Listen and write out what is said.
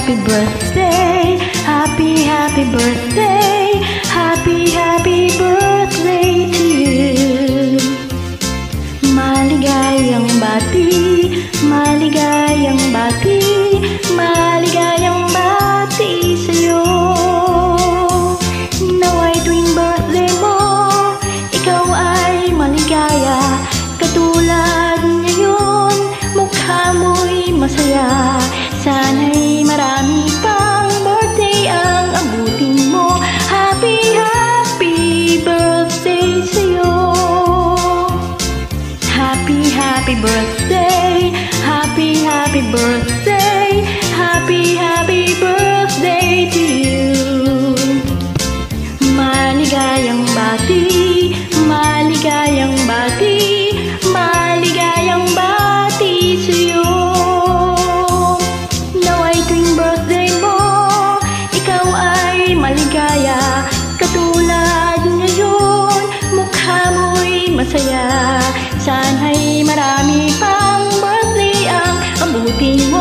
happy birthday, happy birthday, happy birthday to you. Maligayang bati, maligayang bati, maligayang bati sa'yo. Naway tuwing birthday mo, ikaw ay maligaya. Katulad ngayon, mukha mo'y masaya. Sana'y marami pang birthday ang abutin mo. Happy birthday sa'yo. Happy birthday, happy birthday, happy birthday to you. Maligayang bati, maligayang bati, maligayang bati sa'yo. Naway tuwing birthday mo, ikaw ay maligaya. Katulad ngayon, mukha mo'y masaya. Sana'y marami pang birthday ang abutin mo.